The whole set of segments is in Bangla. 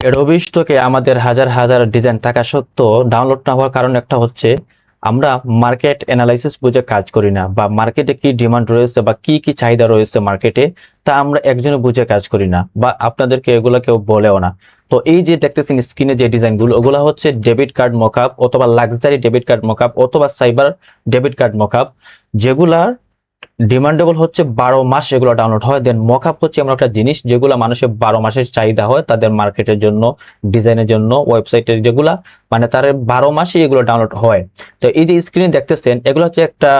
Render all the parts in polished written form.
অ্যাডোবি স্টকে আমাদের হাজার হাজার ডিজাইন থাকা সত্ত্বেও ডাউনলোড না হওয়ার কারণ একটা হচ্ছে আমরা মার্কেট অ্যানালাইসিস বুঝে কাজ করি না, বা মার্কেটে কি ডিমান্ড রয়েছে বা কি কি চাহিদা রয়েছে মার্কেটে, তা আমরা একজনে বুঝে কাজ করি না, বা আপনাদেরকে এগুলো কেউ বলেও না। তো এই যে দেখতেছেন স্ক্রিনে যে ডিজাইনগুলো, ওগুলো হচ্ছে ডেবিট কার্ড মকআপ অথবা লাক্সারি ডেবিট কার্ড মকআপ অথবা সাইবার ডেবিট কার্ড মকআপ, যেগুলার ডিমান্ডেবল হচ্ছে 12 মাস এগুলো ডাউনলোড হয়। দেন মকআপ হচ্ছে এমন একটা জিনিস যেগুলো মানুষের 12 মাসের চাহিদা হয় তাদের মার্কেটের জন্য, ডিজাইনের জন্য, ওয়েবসাইটের যেগুলা, মানে তার 12 মাসে এগুলো ডাউনলোড হয়। তো এই যে স্ক্রিনে দেখতেছেন এগুলো হচ্ছে একটা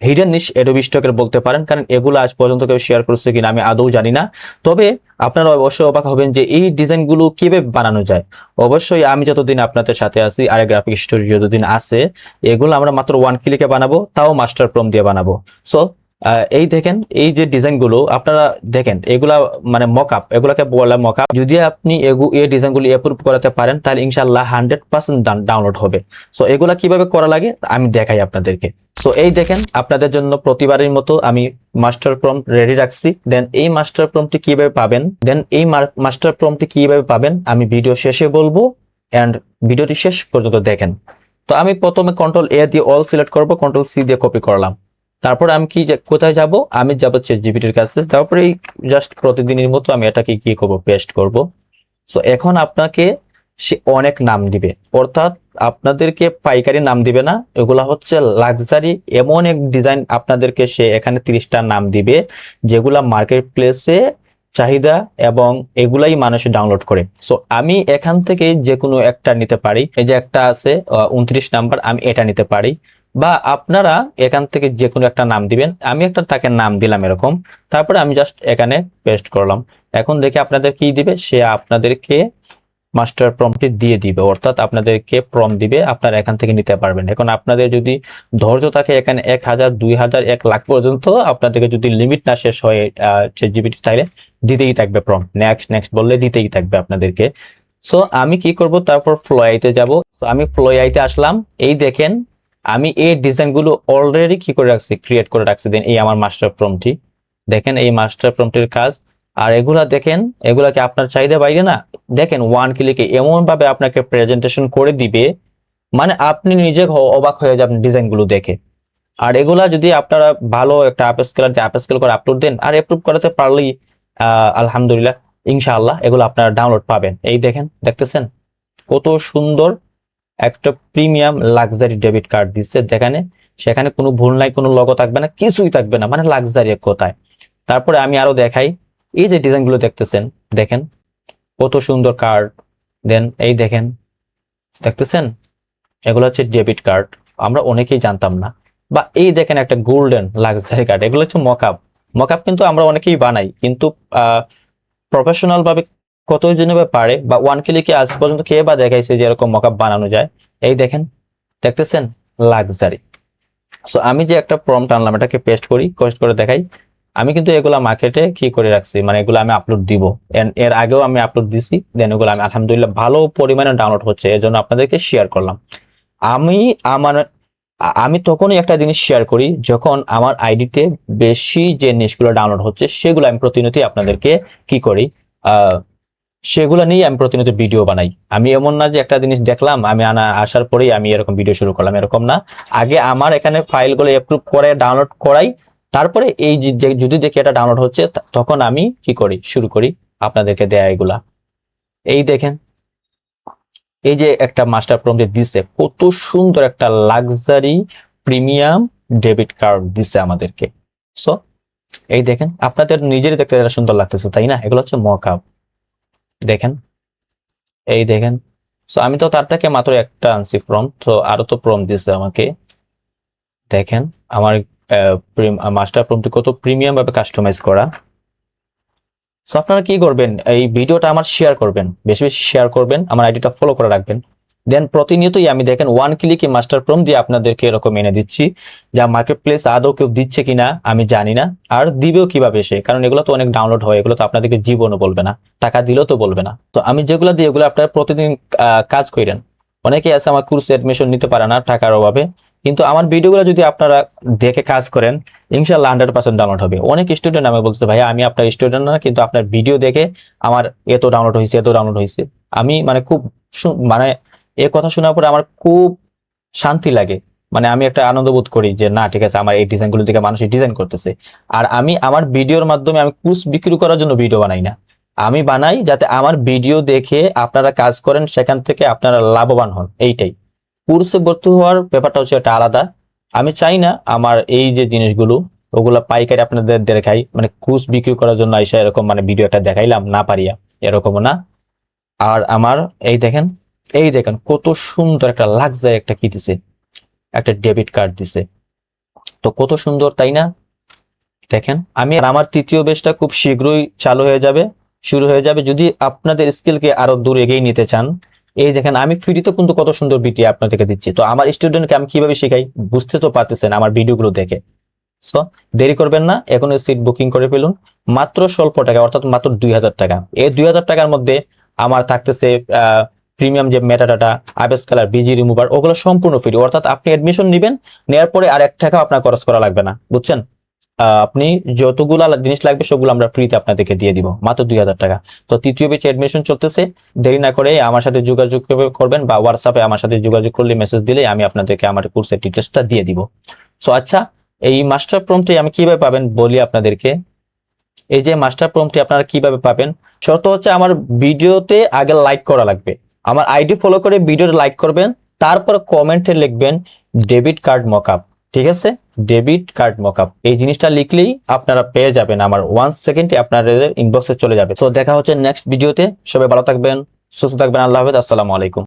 হিডেন নিশ অ্যাডোবি স্টকের বলতে পারেন, কারণ এগুলো আজ পর্যন্ত কেউ শেয়ার করছে কিনা আমি আদৌ জানি না। তবে আপনারা অবশ্যই অবাক হবেন যে এই ডিজাইনগুলো কিভাবে বানানো যায়। অবশ্যই আমি যতদিন আপনাদের সাথে আছি, আর গ্রাফিক স্টুডিও যতদিন আছে, এগুলো আমরা মাত্র 1 ক্লিকে বানাবো, তাও মাস্টার প্রম্পট দিয়ে বানাবো। সো এই দেখেন এই যে ডিজাইনগুলো আপনারা দেখেন, এগুলা মানে মকআপ, এগুলাকে বলে মকআপ। যদি আপনি এই ডিজাইনগুলো অ্যাপ্রুভ করাতে পারেন তাহলে ইনশাআল্লাহ 100% ডাউনলোড হবে। সো এগুলা কিভাবে করা লাগে আমি দেখাই আপনাদেরকে। সো এই দেখেন আপনাদের জন্য প্রতিবারের মতো আমি মাস্টার প্রম্পট রেডি রাখছি। দেন এই মাস্টার প্রম্পটটি কিভাবে পাবেন আমি ভিডিও শেষে বলবো, এন্ড ভিডিওটি শেষ পর্যন্ত দেখেন। তো আমি প্রথমে কন্ট্রোল-A দিয়ে অল সিলেক্ট করব, কন্ট্রোল-C দিয়ে কপি করলাম। তারপর আমি কোথায় যাব, আমি যাব চ্যাটজিপিটির কাছে। তারপরে এই জাস্ট প্রতিদিনের মতো আমি এটাকে কি করব, পেস্ট করব। সো এখন আপনাকে সে অনেক নাম দিবে, অর্থাৎ আপনাদেরকে পাইকারি নাম দিবে না, এগুলা হচ্ছে লাক্সারি এমন এক ডিজাইন আপনাদেরকে সে এখানে 30টা নাম দিবে যেগুলা মার্কেট প্লেসে চাহিদা এবং এগুলাই মানুষ ডাউনলোড করে। সো আমি এখান থেকে যে কোনো একটা নিতে পারি, এই যে একটা আছে 29 নাম্বার, আমি এটা নিতে পারি, বা আপনারা এখান থেকে যে কোনো একটা নাম দিবেন। আমি একটা তাকে নাম দিলাম এরকম, তারপরে আমি জাস্ট এখানে পেস্ট করলাম। এখন দেখে আপনাদের কি দিবে, সে আপনাদেরকে মাস্টার প্রম্পটটি দিয়ে দিবে, অর্থাৎ আপনাদেরকে প্রম্পট দিবে, আপনারা এখান থেকে নিতে পারবেন। এখন আপনাদের যদি ধৈর্য থাকে এখানে 1000, 2000, 1 লাখ পর্যন্ত আপনাদেরকে যদি লিমিট না শেষ হয় চ্যাটজিপিটি তাইলে দিতেই থাকবে প্রম্পট, নেক্সট নেক্সট বললে দিতেই থাকবে আপনাদেরকে। সো আমি কি করব, তারপর ফ্লোআইতে যাব। তো আমি ফ্লোআইতে আসলাম। এই দেখেন আমি এই ডিজাইনগুলো অলরেডি কি করে রাখছি, ক্রিয়েট করে রাখছি। দেন এই আমার মাস্টার প্রম্পটটি দেখেন, এই মাস্টার প্রম্পটের কাজ। আর এগুলা দেখেন, এগুলা কি আপনার চাহিদা বাইরে না? দেখেন 1 ক্লিকে এমন ভাবে আপনাকে প্রেজেন্টেশন করে দিবে, মানে আপনি নিজে অবাক হয়ে যাবেন ডিজাইনগুলো দেখে। আর এগুলা যদি আপনারা ভালো একটা আপস্কেল করে আপলোড দেন আর অ্যাপ্রুভ করাতে পারলেই আলহামদুলিল্লাহ, ইনশাআল্লাহ এগুলো আপনারা ডাউনলোড পাবেন। এই দেখেন, দেখতেছেন কত সুন্দর একটা প্রিমিয়াম লাক্সারি ডেবিট কার্ড দিচ্ছে। দেখেন সেখানে কোনো ভুল নাই, কোনো লগো থাকবে না, কিছুই থাকবে না, মানে লাক্সারি এক কথায়। তারপরে আমি আরো দেখাই, এই যে ডিজাইনগুলো দেখতেছেন, দেখেন কত সুন্দর কার্ড। দেন এই দেখেন, দেখতেছেন এগুলো হচ্ছে ডেবিট কার্ড, আমরা অনেকেই জানতাম না। বা এই দেখেন একটা গোল্ডেন লাক্সারি কার্ড, এগুলো হচ্ছে মকআপ। মকআপ কিন্তু আমরা অনেকেই বানাই, কিন্তু প্রফেশনাল ভাবে কতজনে বা পারে, বা 1 ক্লিকে আজ পর্যন্ত কে বা দেখাইছে যে এরকম মকআপ বানানো যায়। এই দেখেন, দেখতেছেন লাক্সারি। সো আমি যে একটা প্রম্পট আনলাম, এটাকে পেস্ট করে দেখাই। আমি কিন্তু এগুলা মার্কেটে কি করে রাখছি, মানে এগুলো আমি আপলোড দিব, এর আগেও আমি আপলোড দিছি। দেন এগুলো আমি আলহামদুলিল্লাহ ভালো পরিমাণে ডাউনলোড হচ্ছে, এর জন্য আপনাদেরকে শেয়ার করলাম। আমি আমার আমি তখনই একটা জিনিস শেয়ার করি যখন আমার আইডিতে বেশি যে জিনিসগুলো ডাউনলোড হচ্ছে সেগুলো আমি প্রতিনিয়ত আপনাদেরকে কি করি, সেগুলো নিয়ে আমি প্রতিনিয়ত ভিডিও বানাই। আমি এমন না যে একটা জিনিস দেখলাম আমি আসার পরেই আমি এরকম ভিডিও শুরু করলাম, এরকম না। আগে আমার এখানে ফাইলগুলো অ্যাপ্রুভ করে ডাউনলোড করাই, তারপরে এই যদি দেখি এটা ডাউনলোড হচ্ছে তখন আমি কি করি, শুরু করি আপনাদেরকে দেয়া এগুলা। এই দেখেন, এই যে একটা মাস্টার প্রম্পট দিচ্ছে, কত সুন্দর একটা লাক্সারি প্রিমিয়াম ডেবিট কার্ড দিচ্ছে আমাদেরকে। সো এই দেখেন, আপনাদের নিজেরই দেখতে সুন্দর লাগতেছে তাই না? এগুলো হচ্ছে মকআপ, দেখেন এই দেখেন। সো আমি তো তার থেকে মাত্র একটা আনছি প্রম্পট, তো আরো তো প্রম্পট দিচ্ছে আমাকে। দেখেন আমার মাস্টার প্রম্পট কত প্রিমিয়াম ভাবে কাস্টমাইজ করা। সো আপনারা কি করবেন, এই ভিডিওটা আমার শেয়ার করবেন, বেশি বেশি শেয়ার করবেন, আমার আইডিটা ফলো করে রাখবেন। দেন প্রতিনিয়তই আমি দেখেন 1 ক্লিকে মাস্টার প্রম্পট দিয়ে আপনাদেরকে এরকম এনে দিচ্ছি, যা মার্কেট প্লেস আদৌ কেউ দিচ্ছে কিনা আমি জানি না, আর দিবেও কিভাবে সে, কারণ এগুলো তো অনেক ডাউনলোড হয়, এগুলো তো আপনাদেরকে জীবনও বলবে না, টাকা দিলেও তো বলবে না। তো আমি যেগুলো দিই এগুলো আপনারা প্রতিদিন কাজ করেন। অনেকেই আছে আমার কোর্সে অ্যাডমিশন নিতে পারে না টাকার অভাবে, কিন্তু আমার ভিডিওগুলো যদি আপনারা দেখে কাজ করেন, ইনশাআল্লাহ 100% ডাউনলোড হবে। অনেক স্টুডেন্ট আমাকে বলছে, ভাইয়া আমি আপনার স্টুডেন্ট না, কিন্তু আপনার ভিডিও দেখে আমার এত ডাউনলোড হয়েছে, এত ডাউনলোড হয়েছে। আমি মানে খুব মানে এই কথা শোনার পরে আমার খুব শান্তি লাগে, মানে আমি একটা আনন্দ বোধ করি যে না ঠিক আছে, আমার এই ডিজাইনগুলো দেখে মানুষ ডিজাইন করতেছে। আর আমি আমার ভিডিওর মাধ্যমে আমি কোর্স বিক্রি করার জন্য ভিডিও বানাই না, আমি বানাই যাতে আমার ভিডিও দেখে আপনারা কাজ করেন, সেখান থেকে আপনারা লাভবান হন। এইটাই কোর্সে ভর্তি হওয়ার ব্যাপারটা হচ্ছে একটা আলাদা। আমি চাই না আমার এই যে জিনিসগুলো ওগুলা পাইকারি আপনাদের দেখাই, মানে কোর্স বিক্রি করার জন্য আইসা এরকম মানে ভিডিও একটা দেখাইলাম না পারিয়া, এরকমও না। আর আমার এই দেখেন কত সুন্দর একটা লাক্সারি একটা কি দিছে, একটা ডেবিট কার্ড দিছে, তো কত সুন্দর তাই না? দেখেন আমি আমার তৃতীয় ব্যাচটা খুব শীঘ্রই চালু হয়ে যাবে, শুরু হয়ে যাবে। যদি আপনাদের স্কিলকে আরো দূর এগিয়ে নিতে চান, এই দেখেন আমি ফ্রিতে কিন্তু কত সুন্দর ভিডিও আপনাদেরকে দিচ্ছি। তো আমার স্টুডেন্টকে আমি কিভাবে শেখাই বুঝতে তো পারতেছেন আমার ভিডিওগুলো দেখে। সো দেরি করবেন না, এখন সিট বুকিং করে ফেলুন মাত্র স্বল্প টাকা, অর্থাৎ মাত্র 2000 টাকা। এই 2000 টাকার মধ্যে আমার থাকতেছে প্রিমিয়াম যে মেটাডাটা, আবেস কালার, বিজি রিমুভার, ওগুলো সম্পূর্ণ ফ্রি। অর্থাৎ আপনি অ্যাডমিশন নেবেন, নেওয়ার পরে আর 1 টাকা আপনার খরচ করা লাগবে না, বুঝছেন? আপনি যতগুলা জিনিস লাগবে সবগুলো আমরা ফ্রিতে আপনাদেরকে দিয়ে দিব মাত্র 2000 টাকা। তো তৃতীয় ব্যাচে অ্যাডমিশন চলতেছে, দেরি না করে আমার সাথে যোগাযোগ করবেন, বা হোয়াটসঅ্যাপে আমার সাথে যোগাযোগ করলে মেসেজ দিলে আমি আপনাদেরকে আমার কোর্সের ডিটেলসটা দিয়ে দিব। সো আচ্ছা, এই মাস্টার প্রম্পটটি আমি কিভাবে পাবেন বলি আপনাদেরকে। এই যে মাস্টার প্রম্পটটি আপনারা কিভাবে পাবেন, শর্ত হচ্ছে আমার ভিডিওতে আগে লাইক করা লাগবে, আমার আইডি ফলো করে ভিডিওতে লাইক করবেন, তারপর কমেন্টে লিখবেন ডেবিট কার্ড মকআপ। ঠিক আছে, ডেবিট কার্ড মকআপ এই জিনিসটা লিখলেই আপনারা পেয়ে যাবেন, আমার 1 সেকেন্ডে আপনাদের ইনবক্সে চলে যাবে। তো দেখা হচ্ছে নেক্সট ভিডিওতে, সবাই ভালো থাকবেন, সুস্থ থাকবেন, আল্লাহ হাফেজ, আসসালামু আলাইকুম।